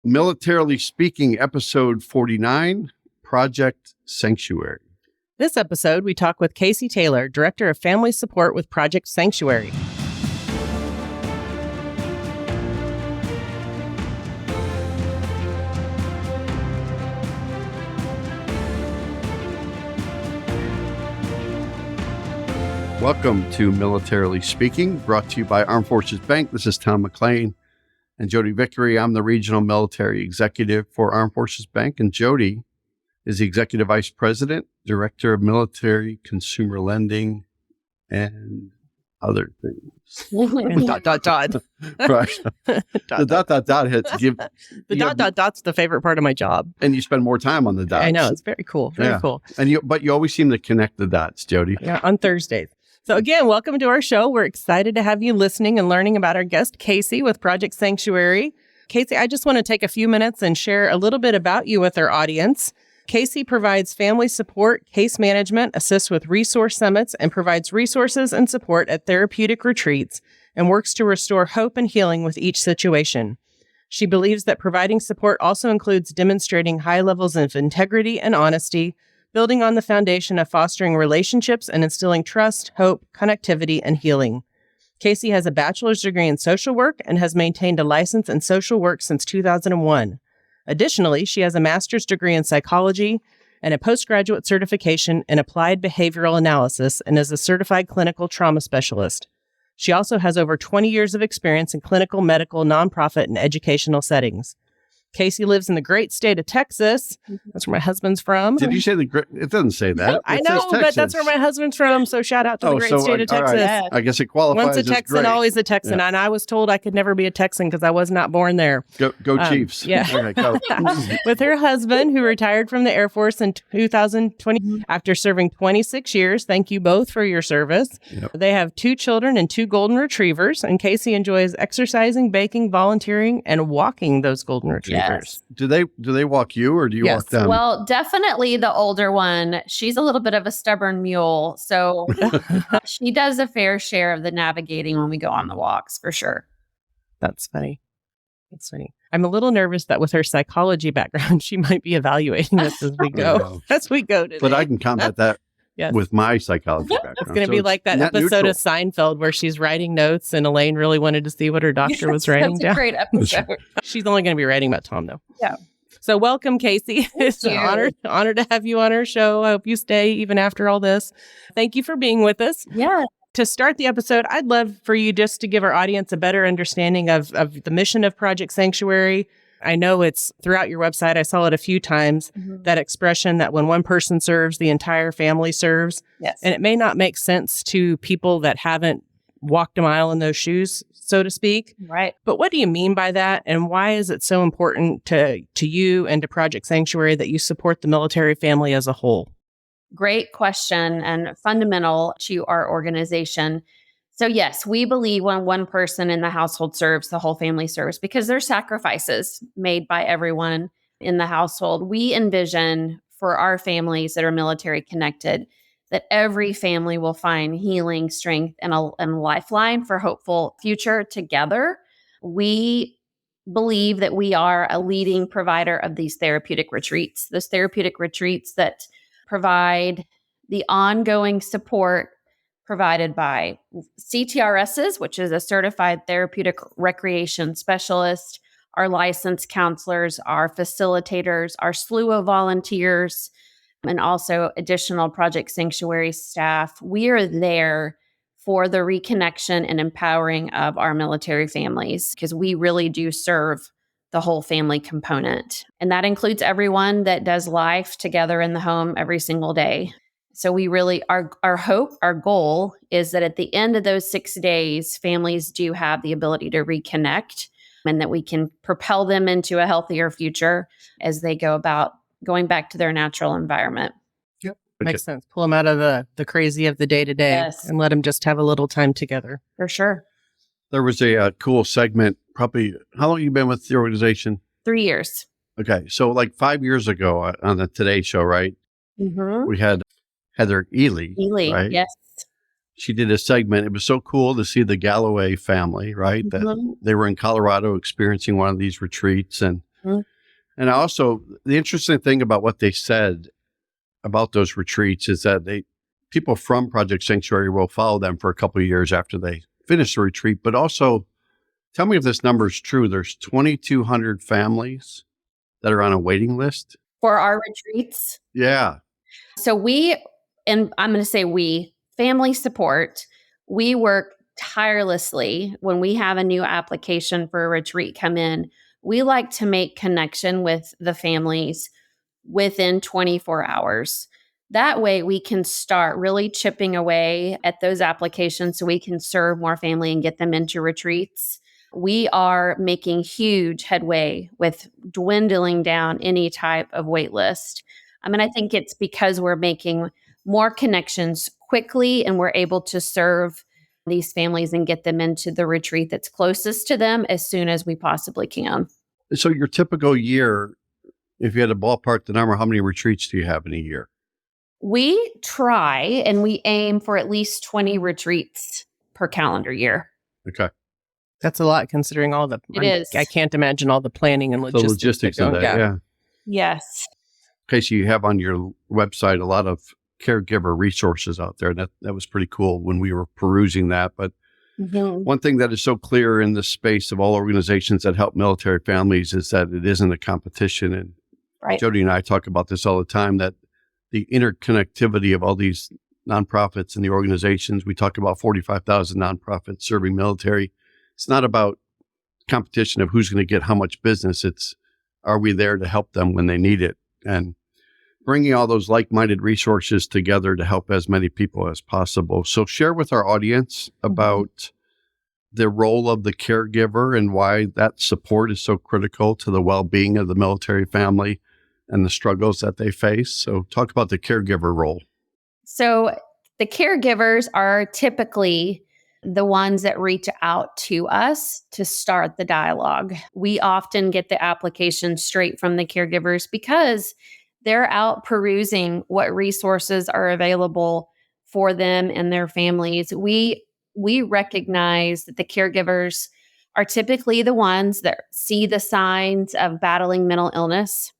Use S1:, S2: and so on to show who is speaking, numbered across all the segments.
S1: Militarily Speaking, episode 49, Project Sanctuary.
S2: This episode, we talk with Kaycie Taylor, Director of Family Support with Project Sanctuary.
S1: Welcome to Militarily Speaking, brought to you by Armed Forces Bank. This is Tom McLean and Jodi Vickery. I'm the Regional Military Executive for Armed Forces Bank, and Jodi is the Executive Vice President, Director of Military Consumer Lending, and other things.
S2: And dot, dot, dot.
S1: Right. The dot, dot, dot hits give...
S2: The dot, dot, dot's the favorite part of my job.
S1: And you spend more time on the dots.
S2: I know. It's very cool. Very cool.
S1: But you always seem to connect the dots, Jodi.
S2: Yeah, on Thursdays. So again, welcome to our show. We're excited to have you listening and learning about our guest, Kaycie, with Project Sanctuary. Kaycie, I just want to take a few minutes and share a little bit about you with our audience. Kaycie provides family support, case management, assists with resource summits, and provides resources and support at therapeutic retreats, and works to restore hope and healing with each situation. She believes that providing support also includes demonstrating high levels of integrity and honesty, building on the foundation of fostering relationships and instilling trust, hope, connectivity, and healing. Kaycie has a bachelor's degree in social work and has maintained a license in social work since 2001. Additionally, she has a master's degree in psychology and a postgraduate certification in applied behavioral analysis and is a certified clinical trauma specialist. She also has over 20 years of experience in clinical, medical, nonprofit, and educational settings. Kaycie lives in the great state of Texas. That's where my husband's from.
S1: Did you say the great? It doesn't say that.
S2: I know, but that's where my husband's from. So shout out to the great state of Texas.
S1: Right. I guess it qualifies.
S2: Once a Texan, always a Texan. Yeah. And I was told I could never be a Texan because I was not born there.
S1: Go Chiefs.
S2: Yeah.
S1: Okay, go.
S2: With her husband, who retired from the Air Force in 2020 after serving 26 years. Thank you both for your service. Yep. They have 2 children and 2 golden retrievers. And Kaycie enjoys exercising, baking, volunteering, and walking those golden retrievers.
S3: Yes.
S1: Do they walk you or do you walk them?
S3: Well, definitely the older one. She's a little bit of a stubborn mule. So she does a fair share of the navigating when we go on the walks, for sure.
S2: That's funny. That's funny. I'm a little nervous that with her psychology background, she might be evaluating us as we go. As we go today.
S1: But I can combat that. Yes. With my psychology background.
S2: It's going to be like that episode of Seinfeld where she's writing notes and Elaine really wanted to see what her doctor was writing down.
S3: That's a great episode.
S2: She's only going to be writing about Tom, though.
S3: Yeah.
S2: So welcome, Kaycie. It's an honor to have you on our show. I hope you stay even after all this. Thank you for being with us.
S3: Yeah.
S2: To start the episode, I'd love for you just to give our audience a better understanding of the mission of Project Sanctuary. I know it's throughout your website. I saw it a few times, that expression that when one person serves, the entire family serves.
S3: Yes.
S2: And it may not make sense to people that haven't walked a mile in those shoes, so to speak.
S3: Right.
S2: But what do you mean by that? And why is it so important to you and to Project Sanctuary that you support the military family as a whole?
S3: Great question and fundamental to our organization. So yes, we believe when one person in the household serves, the whole family serves because there's sacrifices made by everyone in the household. We envision for our families that are military connected that every family will find healing, strength, and a lifeline for hopeful future together. We believe that we are a leading provider of these therapeutic retreats, those therapeutic retreats that provide the ongoing support provided by CTRSs, which is a certified therapeutic recreation specialist, our licensed counselors, our facilitators, our slew of volunteers, and also additional Project Sanctuary staff. We are there for the reconnection and empowering of our military families because we really do serve the whole family component. And that includes everyone that does life together in the home every single day. So we really, our hope, our goal is that at the end of those 6 days, families do have the ability to reconnect and that we can propel them into a healthier future as they go about going back to their natural environment.
S1: Yep.
S2: Makes sense. Pull them out of the crazy of the day-to-day and let them just have a little time together.
S3: For sure.
S1: There was a cool segment, probably, how long have you been with the organization?
S3: 3 years.
S1: Okay. So like 5 years ago on the Today Show, right?
S3: Mm-hmm.
S1: We had Heather Ely, right?
S3: Yes.
S1: She did a segment. It was so cool to see the Galloway family, right?
S3: Mm-hmm.
S1: That they were in Colorado experiencing one of these retreats. And
S3: Mhm.
S1: And also, the interesting thing about what they said about those retreats is that people from Project Sanctuary will follow them for a couple of years after they finish the retreat. But also, tell me if this number is true. There's 2,200 families that are on a waiting list.
S3: For our retreats.
S1: Yeah.
S3: So and I'm going to say family support, we work tirelessly when we have a new application for a retreat come in. We like to make connection with the families within 24 hours. That way we can start really chipping away at those applications so we can serve more family and get them into retreats. We are making huge headway with dwindling down any type of wait list. I mean, I think it's because we're making more connections quickly and we're able to serve these families and get them into the retreat that's closest to them as soon as we possibly can.
S1: So your typical year, if you had to ballpark the number, how many retreats do you have in a year?
S3: We try and we aim for at least 20 retreats per calendar year.
S1: Okay.
S2: That's a lot considering all the.
S3: It is.
S2: I can't imagine all the planning and
S1: The
S2: logistics.
S1: logistics of that, yeah.
S3: Yes.
S1: Kaycie, you have on your website a lot of caregiver resources out there. And that was pretty cool when we were perusing that. But one thing that is so clear in the space of all organizations that help military families is that it isn't a competition. And
S3: Right.
S1: Jodi and I talk about this all the time, that the interconnectivity of all these nonprofits and the organizations, we talk about 45,000 nonprofits serving military. It's not about competition of who's going to get how much business. It's, are we there to help them when they need it? And bringing all those like-minded resources together to help as many people as possible. So share with our audience about the role of the caregiver and why that support is so critical to the well-being of the military family and the struggles that they face. So talk about the caregiver role.
S3: So the caregivers are typically the ones that reach out to us to start the dialogue. We often get the application straight from the caregivers because they're out perusing what resources are available for them and their families. We recognize that the caregivers are typically the ones that see the signs of battling mental illness,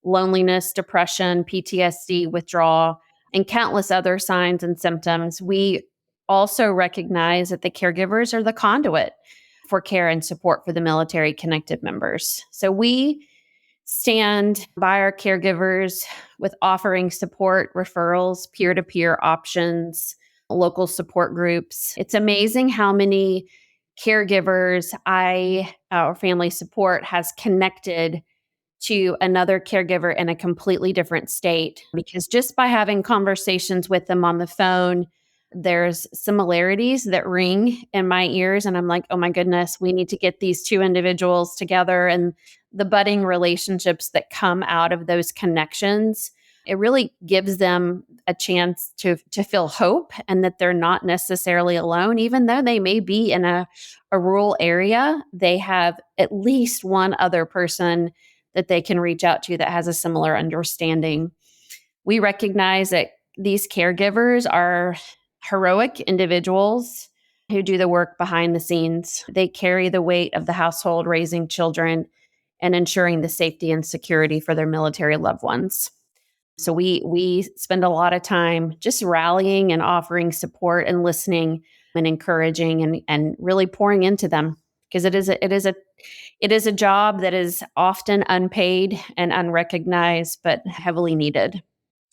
S3: loneliness, depression, PTSD, withdrawal, and countless other signs and symptoms. We also recognize that the caregivers are the conduit for care and support for the military connected members. So we stand by our caregivers with offering support, referrals, peer-to-peer options, local support groups. It's amazing how many caregivers our family support has connected to another caregiver in a completely different state, because just by having conversations with them on the phone, there's similarities that ring in my ears. And I'm like, oh my goodness, we need to get these two individuals together, and the budding relationships that come out of those connections. It really gives them a chance to feel hope and that they're not necessarily alone. Even though they may be in a rural area, they have at least one other person that they can reach out to that has a similar understanding. We recognize that these caregivers are heroic individuals who do the work behind the scenes. They carry the weight of the household, raising children and ensuring the safety and security for their military loved ones. So we spend a lot of time just rallying and offering support and listening and encouraging and really pouring into them, because it is a job that is often unpaid and unrecognized, but heavily needed.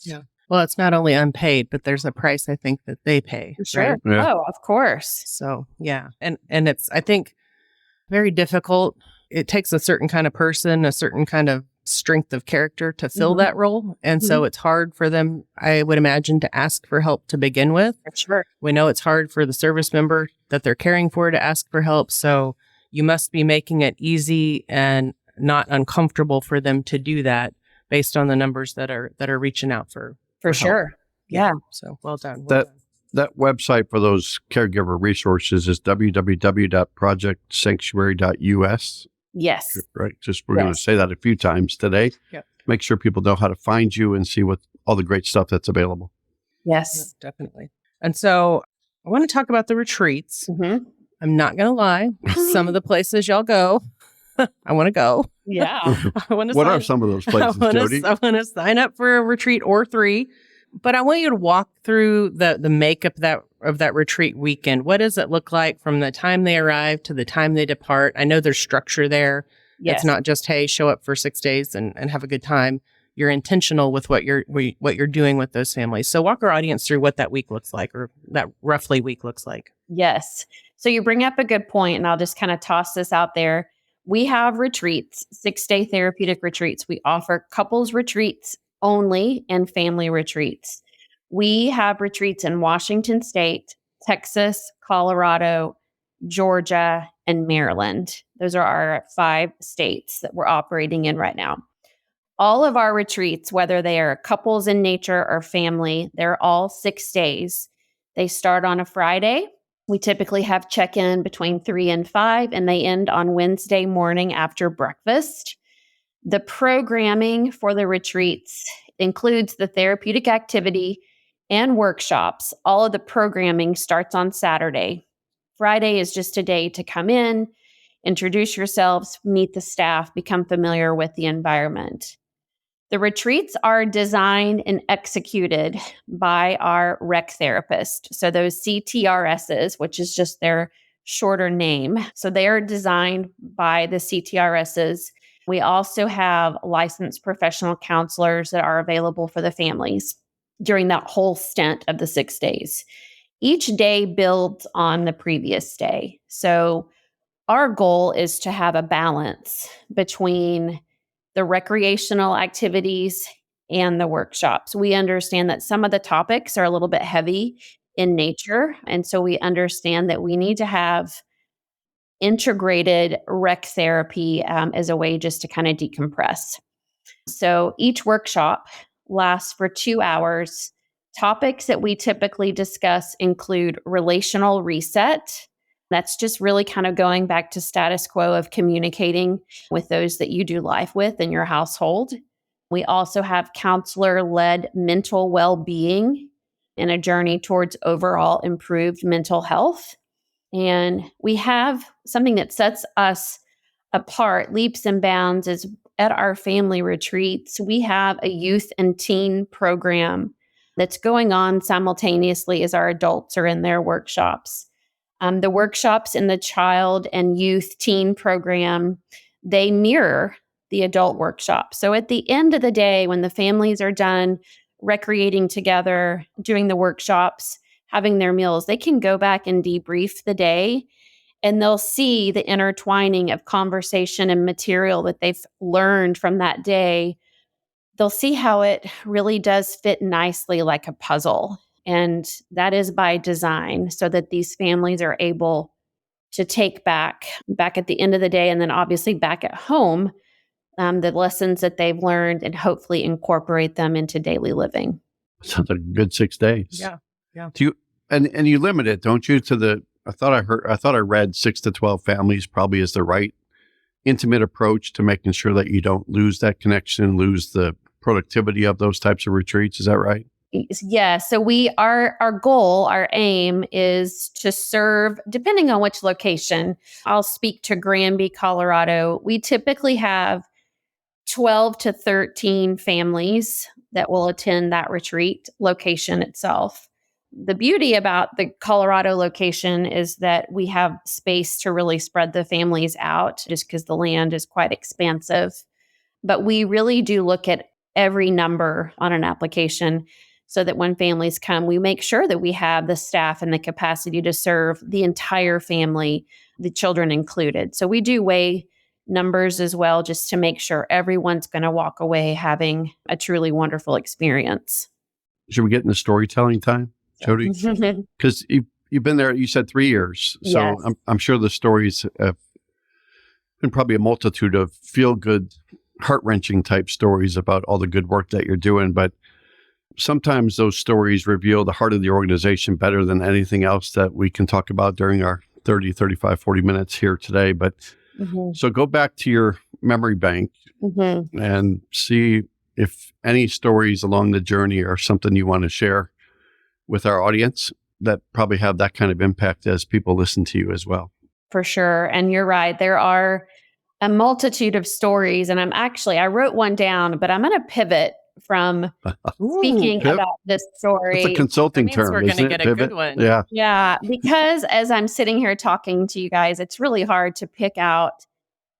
S2: Yeah. Well, it's not only unpaid, but there's a price I think that they pay.
S3: Sure.
S2: Right?
S1: Yeah.
S3: Oh, of course.
S2: So yeah. And it's, I think, very difficult. It takes a certain kind of person, a certain kind of strength of character to fill that role. And so it's hard for them, I would imagine, to ask for help to begin with.
S3: Sure.
S2: We know it's hard for the service member that they're caring for to ask for help. So you must be making it easy and not uncomfortable for them to do that based on the numbers that are reaching out for
S3: sure.
S2: help.
S3: Yeah.
S2: So well done.
S1: That website for those caregiver resources is www.projectsanctuary.us.
S3: Yes.
S1: Right. We're going to say that a few times today.
S2: Yep.
S1: Make sure people know how to find you and see what all the great stuff that's available.
S3: Yes.
S2: Yeah, definitely. And so I want to talk about the retreats. I'm not going to lie. Some of the places y'all go I want to go.
S3: Yeah.
S2: I want to
S1: What are some of those places, Jodi?
S2: I want to sign up for a retreat or 3. But I want you to walk through the makeup of that retreat weekend. What does it look like from the time they arrive to the time they depart? I know there's structure there.
S3: Yes.
S2: It's not just, hey, show up for 6 days and have a good time. You're intentional with what you're doing with those families. So walk our audience through what that week looks like, or that roughly week looks like.
S3: Yes. So you bring up a good point, and I'll just kind of toss this out there. We have retreats, 6-day therapeutic retreats. We offer couples retreats only and family retreats. We have retreats in Washington State, Texas, Colorado, Georgia, and Maryland. Those are our 5 states that we're operating in right now. All of our retreats, whether they are couples in nature or family, they're all 6 days. They start on a Friday. We typically have check-in between 3 and 5, and they end on Wednesday morning after breakfast. The programming for the retreats includes the therapeutic activity and workshops. All of the programming starts on Saturday. Friday is just a day to come in, introduce yourselves, meet the staff, become familiar with the environment. The retreats are designed and executed by our rec therapist. So those CTRSs, which is just their shorter name. So they are designed by the CTRSs. We also have licensed professional counselors that are available for the families during that whole stint of the 6 days. Each day builds on the previous day. So our goal is to have a balance between the recreational activities and the workshops. We understand that some of the topics are a little bit heavy in nature. And so we understand that we need to have integrated rec therapy as a way just to kind of decompress. So each workshop lasts for 2 hours. Topics that we typically discuss include relational reset. That's just really kind of going back to status quo of communicating with those that you do life with in your household. We also have counselor-led mental well-being and a journey towards overall improved mental health. And we have something that sets us apart, leaps and bounds, is at our family retreats, we have a youth and teen program that's going on simultaneously as our adults are in their workshops. The workshops in the child and youth teen program, they mirror the adult workshop. So at the end of the day, when the families are done recreating together, doing the workshops, having their meals, they can go back and debrief the day, and they'll see the intertwining of conversation and material that they've learned from that day. They'll see how it really does fit nicely like a puzzle. And that is by design, so that these families are able to take back at the end of the day, and then obviously back at home, the lessons that they've learned, and hopefully incorporate them into daily living.
S1: Sounds like a good 6 days.
S2: Yeah.
S1: Do you and you limit it, don't you, to the? I thought I read 6 to 12 families probably is the right intimate approach to making sure that you don't lose that connection, lose the productivity of those types of retreats. Is that right?
S3: Yeah. So our goal, our aim is to serve, depending on which location. I'll speak to Granby, Colorado. We typically have 12 to 13 families that will attend that retreat location itself. The beauty about the Colorado location is that we have space to really spread the families out, just because the land is quite expansive. But we really do look at every number on an application, so that when families come, we make sure that we have the staff and the capacity to serve the entire family, the children included. So we do weigh numbers as well, just to make sure everyone's going to walk away having a truly wonderful experience.
S1: Should we get into storytelling time, Jodi? Because you've been there, you said 3 years. So
S3: Yes.
S1: I'm sure the stories have been probably a multitude of feel-good, heart-wrenching type stories about all the good work that you're doing. But sometimes those stories reveal the heart of the organization better than anything else that we can talk about during our 30, 35, 40 minutes here today. But so go back to your memory bank and see if any stories along the journey are something you want to share with our audience that probably have that kind of impact as people listen to you as well.
S3: For sure. And you're right. There are a multitude of stories. And I wrote one down, but I'm going to pivot from speaking
S1: Pivot?
S3: about this story.
S1: It's a consulting
S2: That means
S1: term,
S2: we're going
S1: isn't
S2: to
S1: it?
S2: get a
S1: Pivot?
S2: good one.
S1: Yeah.
S3: Yeah, because as I'm sitting here talking to you guys, it's really hard to pick out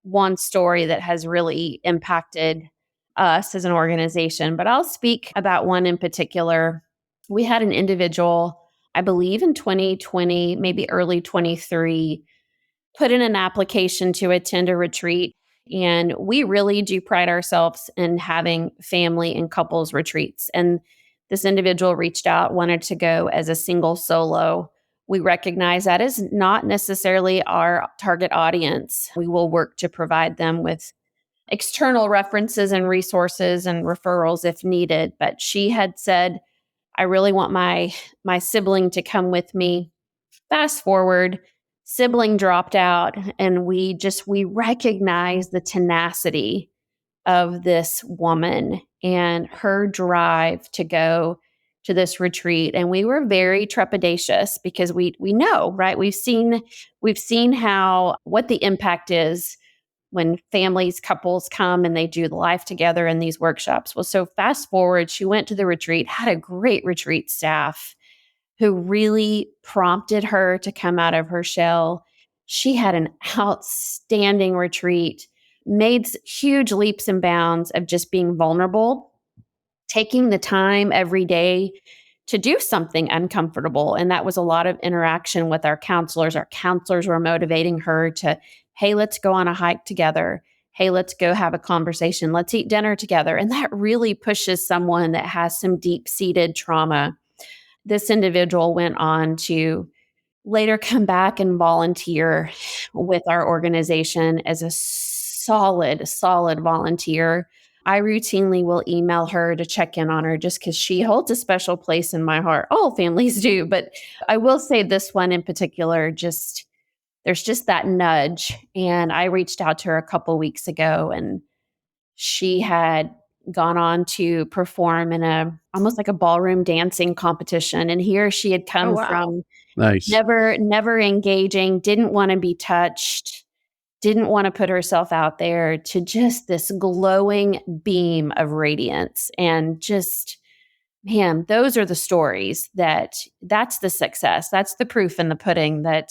S3: one story that has really impacted us as an organization. But I'll speak about one in particular. We had an individual, I believe in 2020, maybe early 23, put in an application to attend a retreat. And we really do pride ourselves in having family and couples retreats. And this individual reached out, wanted to go as a single solo. We recognize that is not necessarily our target audience. We will work to provide them with external references and resources and referrals if needed. But she had said, I really want my sibling to come with me. Fast forward, sibling dropped out, and we recognize the tenacity of this woman and her drive to go to this retreat. And we were very trepidatious because we know, right? We've seen how what the impact is when families, couples come and they do the life together in these workshops. Well, so fast forward, she went to the retreat, had a great retreat staff who really prompted her to come out of her shell. She had an outstanding retreat, made huge leaps and bounds of just being vulnerable, taking the time every day to do something uncomfortable. And that was a lot of interaction with our counselors. Our counselors were motivating her to, hey, let's go on a hike together. Hey, let's go have a conversation. Let's eat dinner together. And that really pushes someone that has some deep-seated trauma. This individual went on to later come back and volunteer with our organization as a solid volunteer. I routinely will email her to check in on her just because she holds a special place in my heart. All families do, but I will say this one in particular, there's just that nudge. And I reached out to her a couple weeks ago, and she had gone on to perform in almost like a ballroom dancing competition. And here she had come from
S1: Nice.
S3: never engaging, didn't want to be touched, didn't want to put herself out there, to just this glowing beam of radiance. And just, man, those are the stories that's the success. That's the proof in the pudding that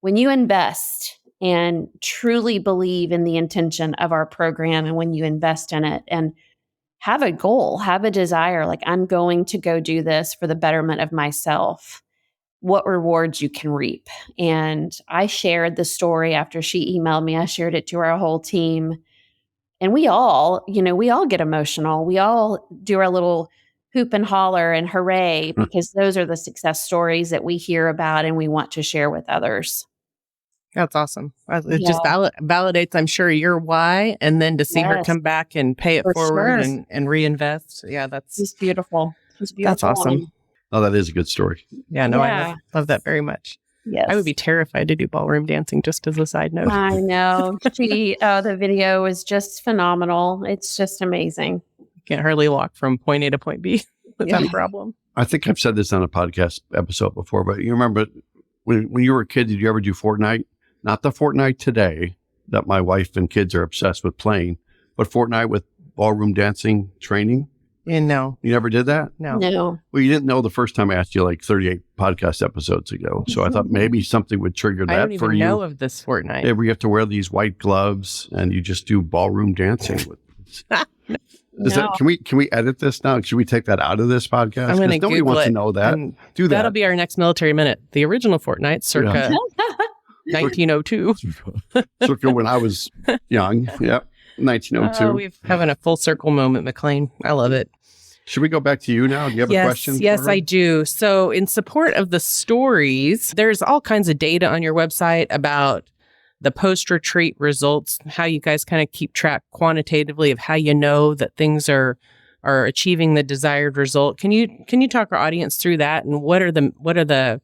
S3: when you invest and truly believe in the intention of our program, and when you invest in it and have a goal, have a desire, like I'm going to go do this for the betterment of myself, what rewards you can reap. And I shared the story after she emailed me. I shared it to our whole team. And we all get emotional. We all do our little hoop and holler and hooray, because those are the success stories that we hear about and we want to share with others.
S2: That's awesome. It just validates, I'm sure, your why. And then to see her come back and pay it forward and reinvest. Yeah, that's
S3: just beautiful.
S2: That's awesome.
S1: Oh, that is a good story.
S2: Yeah, no, I love that very much.
S3: Yes.
S2: I would be terrified to do ballroom dancing, just as a side note.
S3: I know. The video is just phenomenal. It's just amazing.
S2: Can't hardly walk from point A to point B without a problem.
S1: I think I've said this on a podcast episode before, but you remember when you were a kid, did you ever do Fortnite? Not the Fortnite today that my wife and kids are obsessed with playing, but Fortnite with ballroom dancing training.
S2: And no.
S1: You never did that?
S3: No.
S1: Well, you didn't know the first time I asked you, like 38 podcast episodes ago. So I thought maybe something would trigger that for you.
S2: I don't even know of this Fortnite.
S1: Yeah, where you have to wear these white gloves and you just do ballroom dancing. Can we edit this now? Should we take that out of this podcast?
S2: I'm going to
S1: nobody wants to know that. Do that.
S2: That'll be our next military minute. The original Fortnite, circa 1902.
S1: Circa when I was young. Yep. 1902.
S2: Oh, we're having a full circle moment, McLean. I love it.
S1: Should we go back to you now? Do you have a question?
S2: Yes, I do. So in support of the stories, there's all kinds of data on your website about the post-retreat results, how you guys kind of keep track quantitatively of how you know that things are achieving the desired result. Can you talk our audience through that, and what are the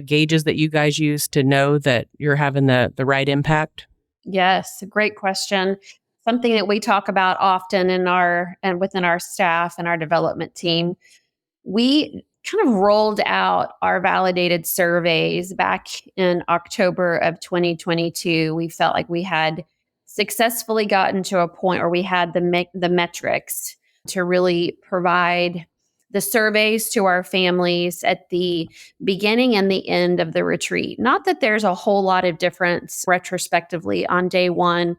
S2: gauges that you guys use to know that you're having the right impact?
S3: Yes, great question. Something that we talk about often within our staff and our development team. We kind of rolled out our validated surveys back in October of 2022. We felt like we had successfully gotten to a point where we had the metrics to really provide the surveys to our families at the beginning and the end of the retreat. Not that there's a whole lot of difference retrospectively on day one,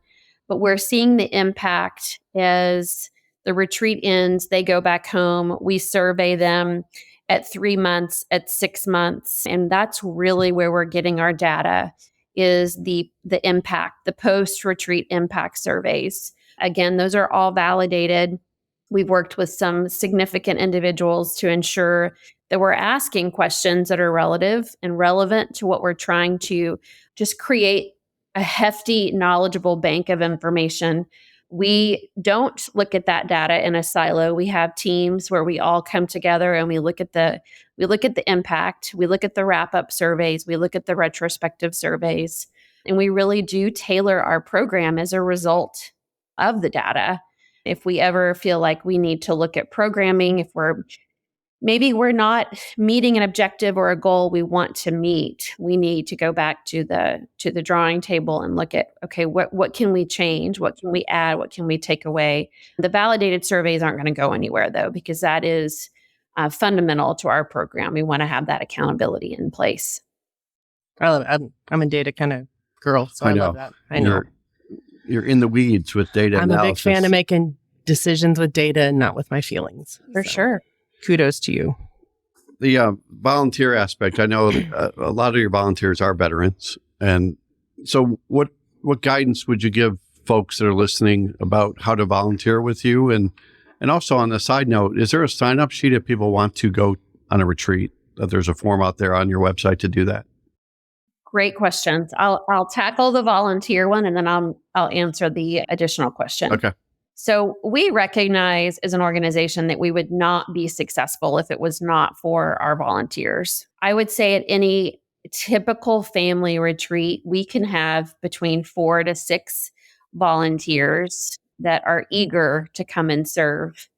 S3: but we're seeing the impact as the retreat ends, they go back home, we survey them at 3 months, at 6 months. And that's really where we're getting our data, is the impact, the post-retreat impact surveys. Again, those are all validated. We've worked with some significant individuals to ensure that we're asking questions that are relative and relevant to what we're trying to just create a hefty, knowledgeable bank of information. We don't look at that data in a silo. We have teams where we all come together and we look at the impact, we look at the wrap-up surveys, we look at the retrospective surveys, and we really do tailor our program as a result of the data. If we ever feel like we need to look at programming, if maybe we're not meeting an objective or a goal we want to meet, we need to go back to the drawing table and look at, okay, what can we change? What can we add? What can we take away? The validated surveys aren't going to go anywhere though, because that is fundamental to our program. We want to have that accountability in place.
S2: I love it. I'm a data kind of girl, so I love that. I know.
S1: You're in the weeds with data
S2: I'm
S1: analysis.
S2: a big fan of making decisions with data and not with my feelings.
S3: For sure.
S2: Kudos to you.
S1: The volunteer aspect, I know a lot of your volunteers are veterans. And so what guidance would you give folks that are listening about how to volunteer with you? And also on the side note, is there a sign-up sheet if people want to go on a retreat, that there's a form out there on your website to do that?
S3: Great questions. I'll tackle the volunteer one, and then I'll answer the additional question.
S1: Okay.
S3: So we recognize as an organization that we would not be successful if it was not for our volunteers. I would say at any typical family retreat, we can have between 4 to 6 volunteers that are eager to come and serve.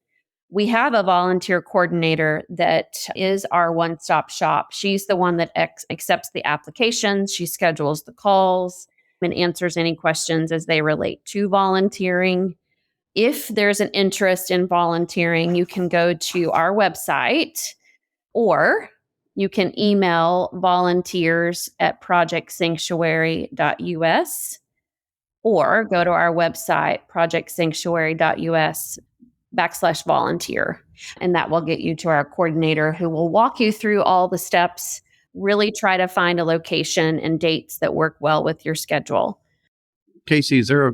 S3: We have a volunteer coordinator that is our one-stop shop. She's the one that accepts the applications. She schedules the calls and answers any questions as they relate to volunteering. If there's an interest in volunteering, you can go to our website, or you can email volunteers@projectsanctuary.us, or go to our website, projectsanctuary.us/volunteer. And that will get you to our coordinator, who will walk you through all the steps, really try to find a location and dates that work well with your schedule.
S1: Kaycie, is there a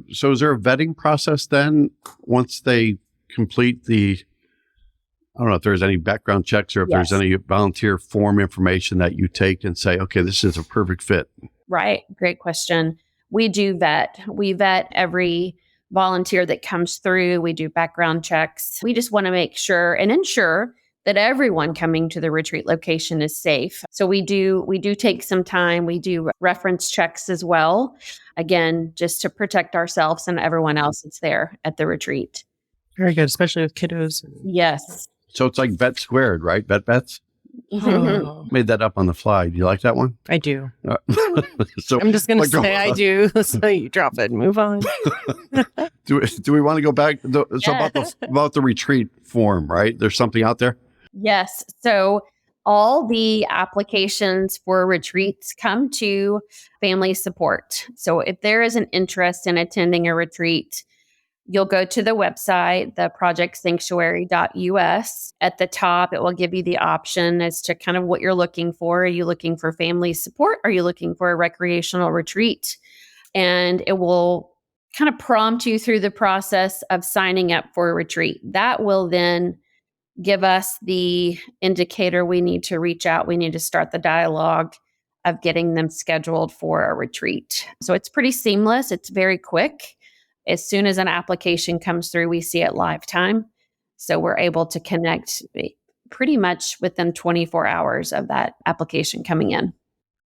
S1: vetting process then once they complete I don't know if there's any background checks or if there's any volunteer form information that you take and say, okay, this is a perfect fit?
S3: Right. Great question. We do vet. We vet every volunteer that comes through. We do background checks. We just want to make sure and ensure that everyone coming to the retreat location is safe. So we do take some time. We do reference checks as well. Again, just to protect ourselves and everyone else that's there at the retreat.
S2: Very good, especially with kiddos.
S3: Yes.
S1: So it's like vet squared, right? Vets?
S2: Oh.
S1: Made that up on the fly. Do you like that one?
S2: I do.
S1: So
S2: I'm just going to say I do. So you drop it and move on.
S1: Do we want to go back? About the retreat form, right? There's something out there?
S3: Yes. So all the applications for retreats come to family support. So if there is an interest in attending a retreat, you'll go to the website, the projectsanctuary.us. At the top, it will give you the option as to kind of what you're looking for. Are you looking for family support? Are you looking for a recreational retreat? And it will kind of prompt you through the process of signing up for a retreat. That will then give us the indicator we need to reach out. We need to start the dialogue of getting them scheduled for a retreat. So it's pretty seamless. It's very quick. As soon as an application comes through, we see it live time. So we're able to connect pretty much within 24 hours of that application coming in.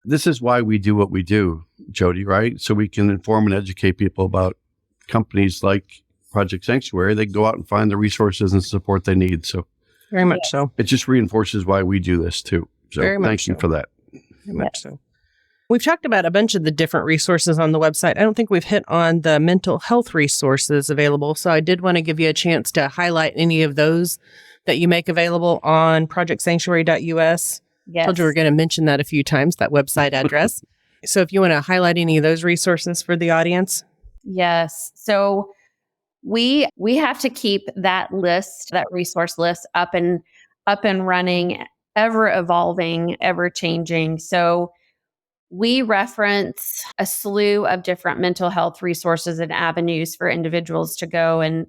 S1: This is why we do what we do, Jodi, right? So we can inform and educate people about companies like Project Sanctuary. They can go out and find the resources and support they need. So
S2: very much so.
S1: It just reinforces why we do this too. So thank you for that.
S2: Very much so. We've talked about a bunch of the different resources on the website. I don't think we've hit on the mental health resources available. So I did want to give you a chance to highlight any of those that you make available on projectsanctuary.us.
S3: Yes.
S2: Told you we are going to mention that a few times, that website address. So if you want to highlight any of those resources for the audience.
S3: Yes. So we have to keep that list, that resource list up and running, ever evolving, ever changing. So we reference a slew of different mental health resources and avenues for individuals to go and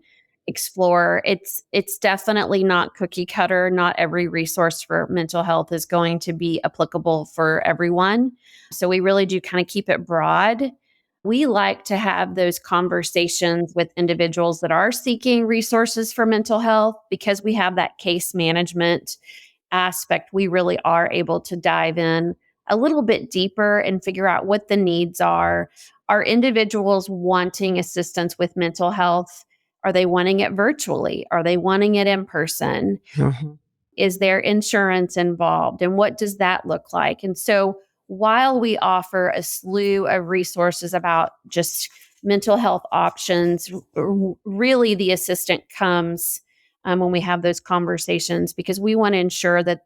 S3: explore. It's definitely not cookie cutter. Not every resource for mental health is going to be applicable for everyone. So we really do kind of keep it broad. We like to have those conversations with individuals that are seeking resources for mental health because we have that case management aspect. We really are able to dive in a little bit deeper and figure out what the needs are. Are individuals wanting assistance with mental health? Are they wanting it virtually? Are they wanting it in person?
S2: Mm-hmm.
S3: Is there insurance involved? And what does that look like? And so while we offer a slew of resources about just mental health options, really the assistant comes when we have those conversations because we want to ensure that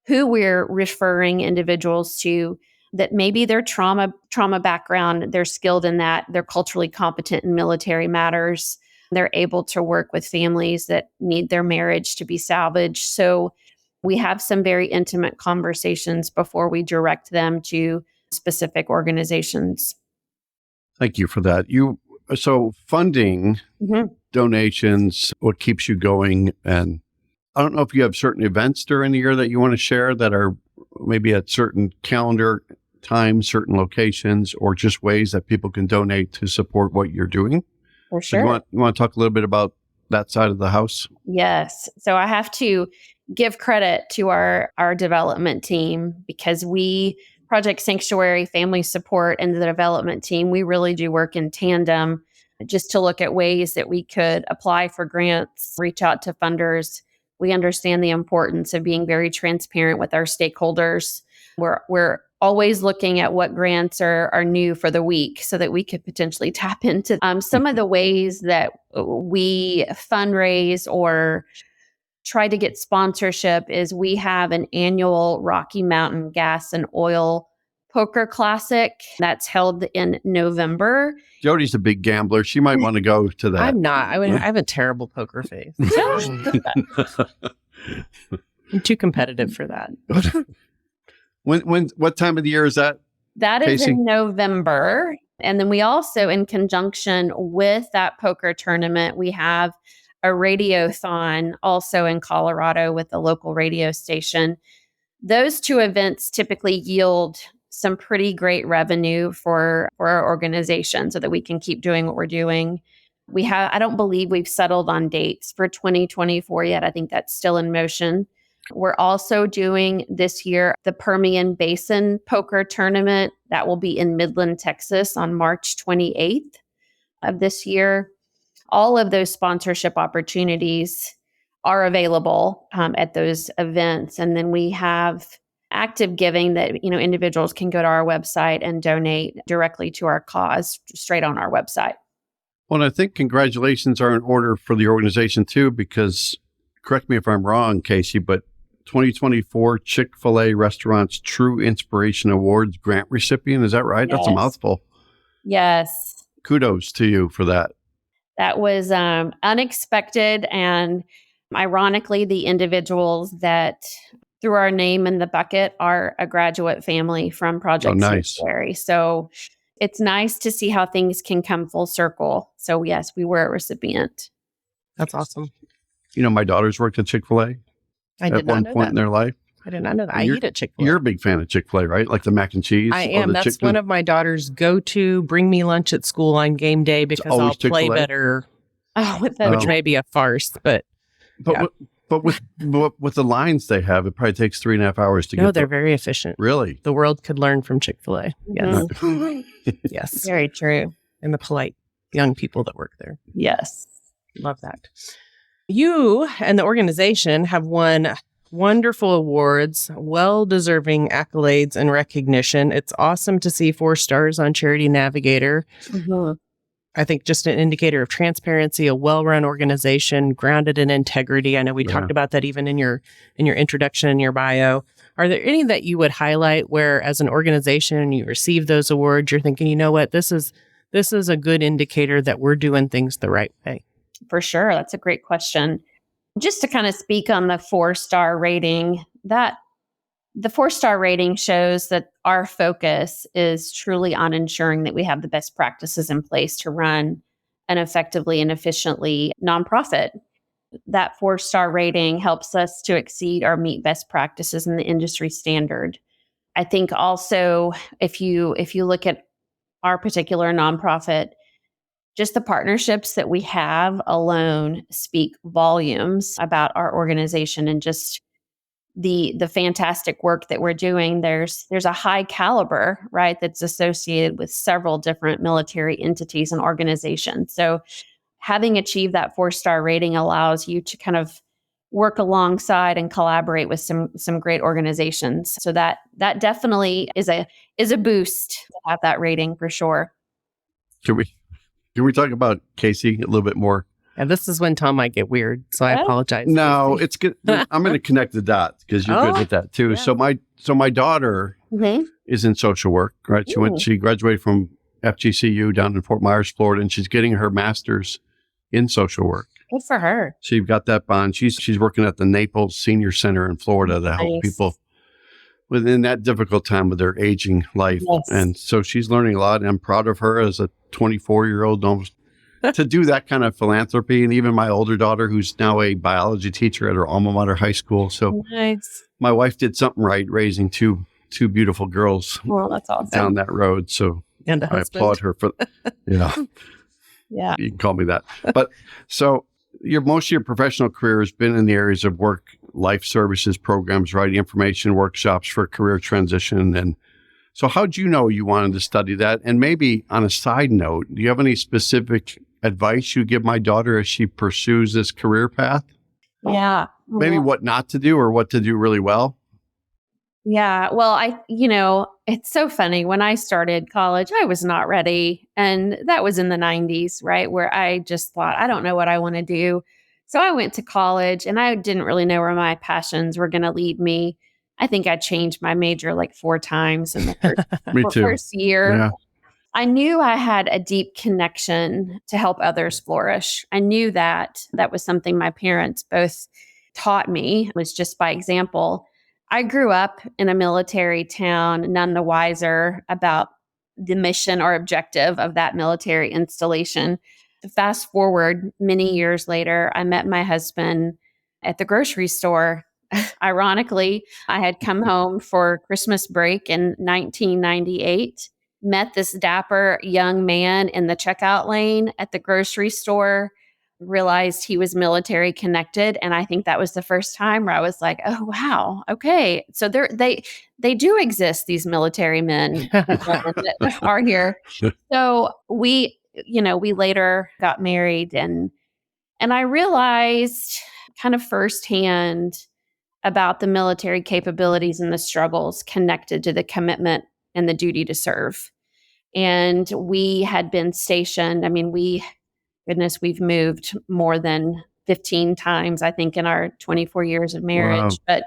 S3: who we're referring individuals to, that maybe their trauma background, they're skilled in that, they're culturally competent in military matters, they're able to work with families that need their marriage to be salvaged. So we have some very intimate conversations before we direct them to specific organizations.
S1: Thank you for that. So funding, donations, what keeps you going? And I don't know if you have certain events during the year that you want to share that are maybe at certain calendar times, certain locations, or just ways that people can donate to support what you're doing.
S3: For sure.
S1: So you want to talk a little bit about that side of the house?
S3: Yes. So I have to give credit to our development team because Project Sanctuary, Family Support, and the development team, we really do work in tandem just to look at ways that we could apply for grants, reach out to funders. We understand the importance of being very transparent with our stakeholders. We're always looking at what grants are new for the week so that we could potentially tap into some of the ways that we fundraise or try to get sponsorship is we have an annual Rocky Mountain Gas and Oil Poker Classic that's held in November.
S1: Jodi's a big gambler. She might want to go to that.
S2: I'm not. I have a terrible poker face. I'm too competitive for that.
S1: What time of the year is that?
S3: That is
S1: Kaycie?
S3: in November. And then we also, in conjunction with that poker tournament, we have a radiothon also in Colorado with the local radio station. Those two events typically yield some pretty great revenue for our organization so that we can keep doing what we're doing. I don't believe we've settled on dates for 2024 yet. I think that's still in motion. We're also doing this year the Permian Basin Poker Tournament. That will be in Midland, Texas on March 28th of this year. All of those sponsorship opportunities are available at those events. And then we have active giving that, individuals can go to our website and donate directly to our cause straight on our website.
S1: Well, I think congratulations are in order for the organization too, because correct me if I'm wrong, Kaycie, but 2024 Chick-fil-A Restaurant's True Inspiration Awards grant recipient. Is that right?
S3: Yes.
S1: That's a mouthful.
S3: Yes.
S1: Kudos to you for that.
S3: That was unexpected. And ironically, the individuals that threw our name in the bucket are a graduate family from Project Sanctuary. So it's nice to see how things can come full circle. So yes, we were a recipient.
S2: That's awesome.
S1: My daughters worked at Chick-fil-A at one point in their life.
S2: I did not know that. I eat at Chick-fil-A.
S1: You're a big fan of Chick-fil-A, right? Like the mac and cheese?
S2: I am. That's one of my daughter's go-to bring me lunch at school on game day because I'll play better, which may be a farce, but with the lines they have, it probably takes 3.5 hours to get. No, they're very efficient.
S1: Really?
S2: The world could learn from Chick-fil-A. Yes. Yes.
S3: Very true.
S2: And the polite young people that work there.
S3: Yes.
S2: Love that. You and the organization have won Wonderful awards, well-deserving accolades and recognition. It's awesome to see 4 stars on Charity Navigator.
S3: Mhm.
S2: I think just an indicator of transparency, a well-run organization, grounded in integrity. I know we talked about that even in your introduction in your bio. Are there any that you would highlight where, as an organization, you receive those awards, you're thinking, you know what, this is a good indicator that we're doing things the right way?
S3: For sure. That's a great question. Just to kind of speak on the 4-star rating, that the 4-star rating shows that our focus is truly on ensuring that we have the best practices in place to run an effectively and efficiently nonprofit. That 4-star rating helps us to exceed or meet best practices in the industry standard. I think also if you look at our particular nonprofit, just the partnerships that we have alone speak volumes about our organization and just the fantastic work that we're doing. There's a high caliber, right, that's associated with several different military entities and organizations. So having achieved that 4-star rating allows you to kind of work alongside and collaborate with some great organizations. So that definitely is a boost to have that rating for sure.
S1: Can we talk about Kaycie a little bit more?
S2: And this is when Tom might get weird, so I apologize.
S1: No, it's good. I'm going to connect the dots because you're good with that too.
S3: Yeah.
S1: So my daughter is in social work, right? She graduated from FGCU down in Fort Myers, Florida, and she's getting her master's in social work.
S3: Good for her.
S1: So you've got that bond. She's working at the Naples Senior Center in Florida to help people within that difficult time of their aging life.
S3: Yes.
S1: And so she's learning a lot. And I'm proud of her as a 24-year-old almost to do that kind of philanthropy. And even my older daughter, who's now a biology teacher at her alma mater high school. So
S2: nice.
S1: My wife did something right, raising two beautiful girls
S3: that's awesome.
S1: down that road. So
S2: And
S1: I applaud her for,
S3: Yeah.
S1: You can call me that. But so most of your professional career has been in the areas of work, life services programs, right? Information workshops for career transition. And so how'd you know you wanted to study that? And maybe on a side note, do you have any specific advice you give my daughter as she pursues this career path?
S3: Yeah.
S1: Maybe what not to do or what to do really well?
S3: Yeah. Well, it's so funny. When I started college, I was not ready. And that was in the 90s, right? Where I just thought, I don't know what I want to do. So I went to college and I didn't really know where my passions were going to lead me. I think I changed my major like 4 times in the
S1: Me too.
S3: first year.
S1: Yeah.
S3: I knew I had a deep connection to help others flourish. I knew that was something my parents both taught me, was just by example. I grew up in a military town, none the wiser about the mission or objective of that military installation. Fast forward many years later, I met my husband at the grocery store. Ironically, I had come home for Christmas break in 1998, met this dapper young man in the checkout lane at the grocery store, realized he was military connected. And I think that was the first time where I was like, oh, wow. Okay. So they do exist, these military men that are here. So we later got married and I realized kind of firsthand about the military capabilities and the struggles connected to the commitment and the duty to serve. And we had been stationed. I mean, we've moved more than 15 times, I think, in our 24 years of marriage.
S1: Wow.
S3: But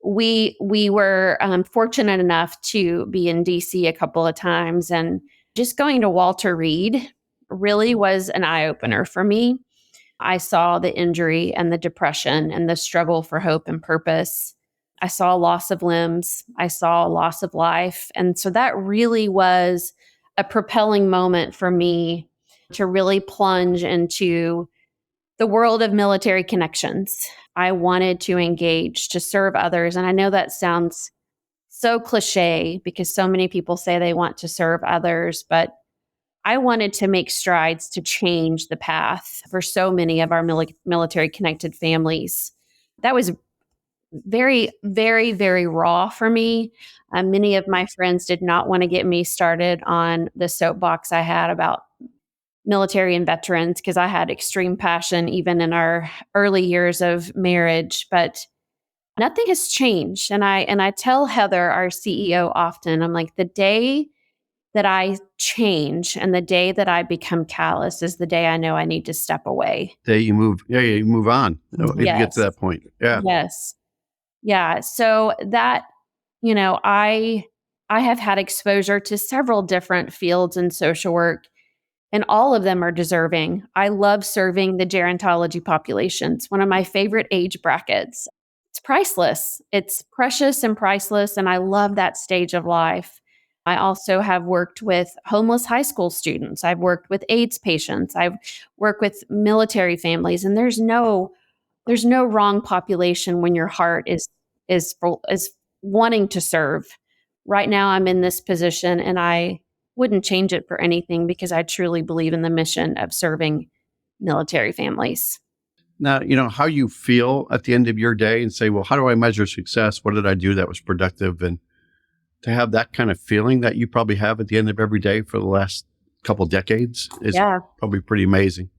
S3: we were fortunate enough to be in DC a couple of times, and just going to Walter Reed really was an eye-opener for me. I saw the injury and the depression and the struggle for hope and purpose. I saw loss of limbs. I saw loss of life. And so that really was a propelling moment for me to really plunge into the world of military connections. I wanted to engage, to serve others. And I know that sounds so cliche because so many people say they want to serve others, but I wanted to make strides to change the path for so many of our military connected families. That was very, very, very raw for me. Many of my friends did not want to get me started on the soapbox I had about military and veterans because I had extreme passion even in our early years of marriage. But Nothing has changed. And I tell Heather, our CEO, often, I'm like, the day that I change and the day that I become callous is the day I know I need to step away.
S1: You move on. If you get to that point. Yeah.
S3: Yes. Yeah. So that, I have had exposure to several different fields in social work, and all of them are deserving. I love serving the gerontology population. It's one of my favorite age brackets. It's priceless. It's precious and priceless, and I love that stage of life. I also have worked with homeless high school students. I've worked with AIDS patients. I've worked with military families, and there's no wrong population when your heart is wanting to serve. Right now, I'm in this position, and I wouldn't change it for anything because I truly believe in the mission of serving military families.
S1: Now, how you feel at the end of your day and say, well, how do I measure success? What did I do that was productive? And to have that kind of feeling that you probably have at the end of every day for the last couple decades is probably pretty amazing.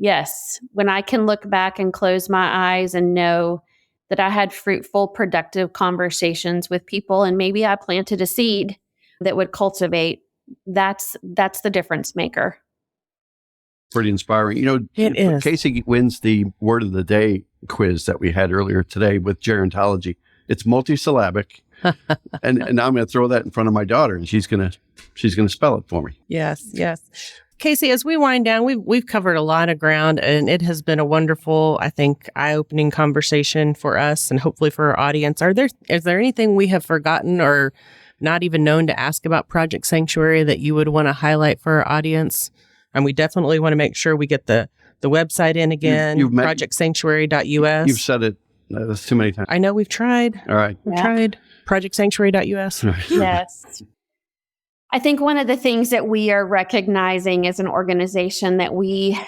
S3: Yes. When I can look back and close my eyes and know that I had fruitful, productive conversations with people, and maybe I planted a seed that would cultivate, that's the difference maker.
S1: Pretty inspiring.
S2: It is.
S1: Kaycie wins the word of the day quiz that we had earlier today with gerontology. It's multisyllabic. and now I'm going to throw that in front of my daughter, and she's going to spell it for me.
S2: Yes. Kaycie, as we wind down, we've covered a lot of ground, and it has been a wonderful, I think, eye-opening conversation for us and hopefully for our audience. Is there anything we have forgotten or not even known to ask about Project Sanctuary that you would want to highlight for our audience? And we definitely want to make sure we get the website in again, projectsanctuary.us.
S1: You've said it that's too many times.
S2: I know we've tried.
S1: All right.
S2: We've tried. Projectsanctuary.us.
S3: Yes. I think one of the things that we are recognizing as an organization that we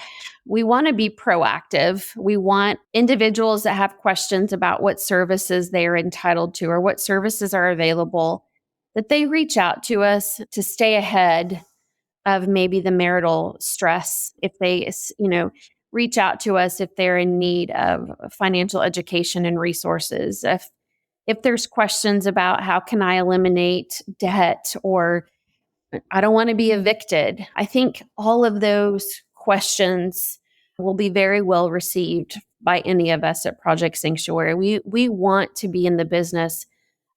S3: want to be proactive. We want individuals that have questions about what services they are entitled to or what services are available, that they reach out to us to stay ahead of maybe the marital stress. If they, reach out to us if they're in need of financial education and resources. If there's questions about how can I eliminate debt, or I don't want to be evicted. I think all of those questions will be very well received by any of us at Project Sanctuary. We want to be in the business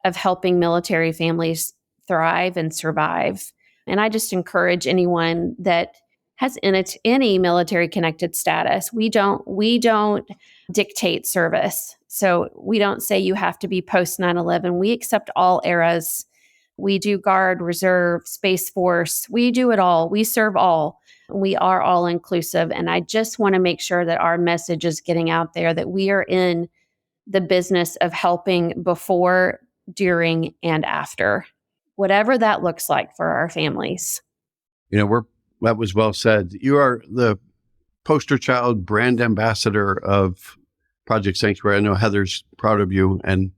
S3: of helping military families thrive and survive. And I just encourage anyone that has any military connected status. We don't dictate service. So we don't say you have to be post 9/11. We accept all eras. We do Guard, Reserve, Space Force. We do it all. We serve all. We are all inclusive. And I just want to make sure that our message is getting out there, that we are in the business of helping before, during, and after, whatever that looks like for our families.
S1: That was well said. You are the poster child brand ambassador of Project Sanctuary. I know Heather's proud of you, and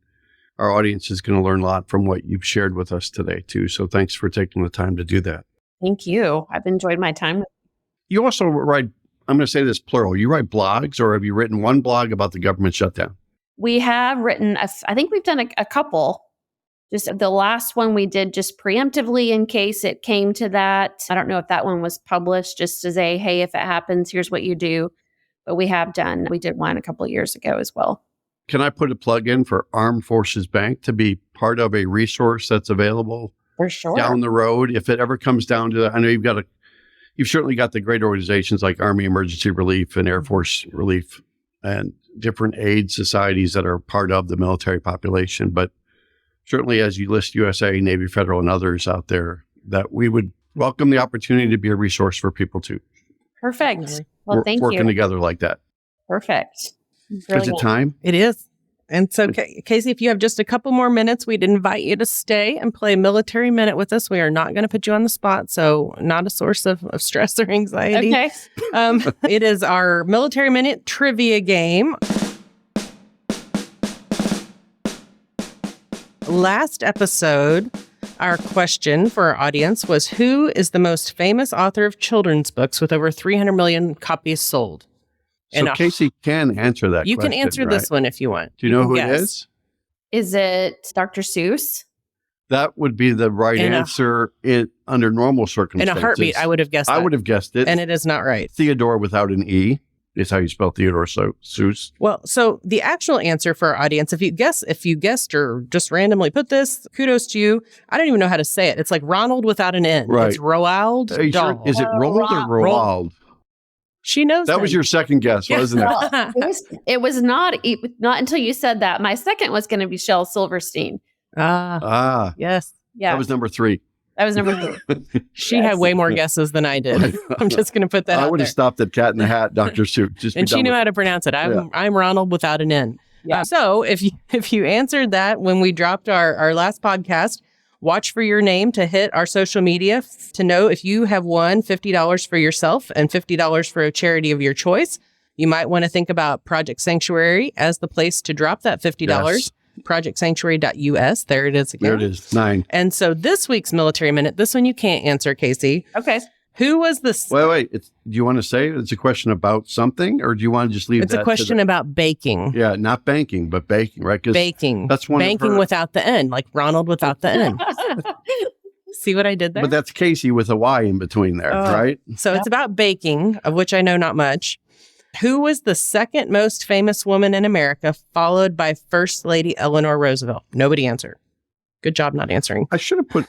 S1: our audience is going to learn a lot from what you've shared with us today, too. So thanks for taking the time to do that.
S3: Thank you. I've enjoyed my time.
S1: You also write, I'm going to say this plural, you write blogs, or have you written one blog about the government shutdown?
S3: We have written, I think we've done a couple. Just the last one we did just preemptively in case it came to that. I don't know if that one was published just to say, hey, if it happens, here's what you do. But we did one a couple of years ago as well.
S1: Can I put a plug in for Armed Forces Bank to be part of a resource that's available
S3: for sure
S1: down the road? If it ever comes down to that, I know you've certainly got the great organizations like Army Emergency Relief and Air Force Relief and different aid societies that are part of the military population. But certainly, as you list USA, Navy Federal, and others out there, that we would welcome the opportunity to be a resource for people to.
S3: Perfect. Well, thank you.
S1: Working together like that.
S3: Perfect.
S1: Is it time?
S2: It is. And so, Kaycie, if you have just a couple more minutes, we'd invite you to stay and play Military Minute with us. We are not going to put you on the spot, so not a source of stress or anxiety.
S3: Okay.
S2: It is our Military Minute trivia game. Last episode, our question for our audience was, who is the most famous author of children's books with over 300 million copies sold?
S1: So Kaycie can answer that
S2: You
S1: question,
S2: can answer
S1: right?
S2: this one if you want.
S1: Do you know who it is?
S3: Is it Dr. Seuss?
S1: That would be the right
S2: In a-
S1: answer under normal
S2: In
S1: circumstances.
S2: a heartbeat, I would have guessed that.
S1: I would have guessed it.
S2: And it is not right.
S1: Theodore without an E is how you spell Theodore Seuss.
S2: Well, so the actual answer for our audience, if you guessed or just randomly put this, kudos to you. I don't even know how to say it. It's like Ronald without an N.
S1: Right.
S2: It's Roald
S1: Are you sure?
S2: Dahl.
S1: Is it Roald or Roald?
S2: She knows
S1: That was
S2: then.
S1: your second guess, wasn't it?
S3: Well, it was not until you said that. My second was going to be Shel Silverstein.
S1: Ah,
S2: Yes.
S3: Yeah,
S1: that was number 3.
S3: that was number 3.
S2: She
S3: Yes.
S2: had way more guesses than I did. I'm just going to put that
S1: I
S2: out
S1: would
S2: there.
S1: have stopped at Cat in the Hat, Dr. Seuss. Just
S2: And she knew how to pronounce it. I'm Ronald without an N.
S3: Yeah.
S2: So if you answered that when we dropped our last podcast, watch for your name to hit our social media to know if you have won $50 for yourself and $50 for a charity of your choice. You might want to think about Project Sanctuary as the place to drop that $50.
S1: Yes.
S2: ProjectSanctuary.us. There it is again.
S1: There it is, 9.
S2: And so this week's Military Minute, this one you can't answer, Kaycie.
S3: Okay.
S2: Who was the...
S1: Wait. Do you want to say it's a question about something, or do you want to just leave
S2: It's
S1: that
S2: a question about baking.
S1: Yeah, not banking, but baking, right? 'Cause
S2: Baking.
S1: That's one of
S2: Banking
S1: her-
S2: without the N, like Ronald without the N. See what I did there?
S1: But that's Kaycie with a Y in between there,
S2: Oh.
S1: right?
S2: So it's about baking, of which I know not much. Who was the second most famous woman in America, followed by First Lady Eleanor Roosevelt? Nobody answered. Good job not answering.
S1: I should have put,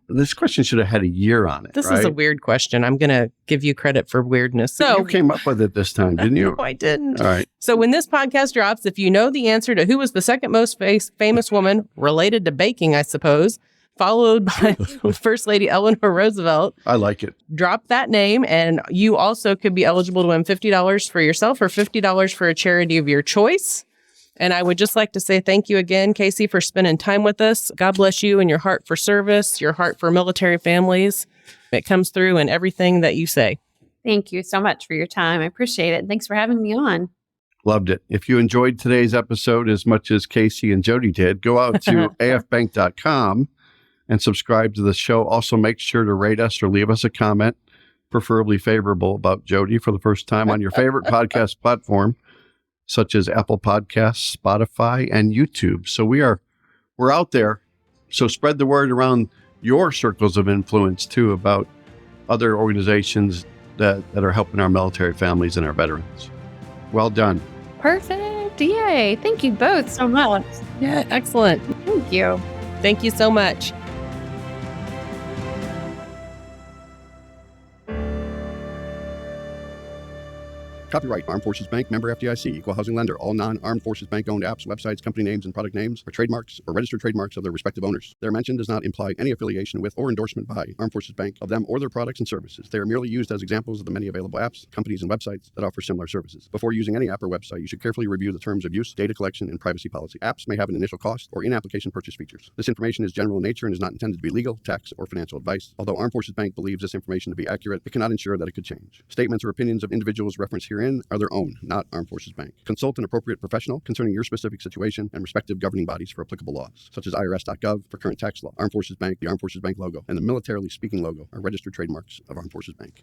S1: this question should have had a year on it.
S2: This
S1: right?
S2: is a weird question. I'm going to give you credit for weirdness. So
S1: you came up with it this time, didn't you?
S2: No, I didn't.
S1: All right.
S2: So when this podcast drops, if you know the answer to who was the second most famous woman related to baking, I suppose, followed by First Lady Eleanor Roosevelt,
S1: I like it.
S2: drop that name, and you also could be eligible to win $50 for yourself or $50 for a charity of your choice. And I would just like to say thank you again, Kaycie, for spending time with us. God bless you and your heart for service, your heart for military families. It comes through in everything that you say.
S3: Thank you so much for your time. I appreciate it. Thanks for having me on.
S1: Loved it. If you enjoyed today's episode as much as Kaycie and Jodi did, go out to afbank.com and subscribe to the show. Also, make sure to rate us or leave us a comment, preferably favorable, about Jodi for the first time on your favorite podcast platform, such as Apple Podcasts, Spotify, and YouTube. So we're out there. So spread the word around your circles of influence too about other organizations that are helping our military families and our veterans. Well done.
S3: Perfect. Yay. Thank you both so much.
S2: Yeah, excellent.
S3: Thank you.
S2: Thank you so much.
S1: Copyright Armed Forces Bank, member FDIC, equal housing lender. All non-Armed Forces Bank owned apps, websites, company names, and product names are trademarks or registered trademarks of their respective owners. Their mention does not imply any affiliation with or endorsement by Armed Forces Bank of them or their products and services. They are merely used as examples of the many available apps, companies, and websites that offer similar services. Before using any app or website, you should carefully review the terms of use, data collection, and privacy policy. Apps may have an initial cost or in-application purchase features. This information is general in nature and is not intended to be legal, tax, or financial advice. Although Armed Forces Bank believes this information to be accurate, it cannot ensure that it could change. Statements or opinions of individuals referenced herein are their own, not Armed Forces Bank. Consult an appropriate professional concerning your specific situation and respective governing bodies for applicable laws, such as irs.gov for current tax law. Armed Forces Bank, the Armed Forces Bank logo, and the Militarily Speaking logo are registered trademarks of Armed Forces Bank.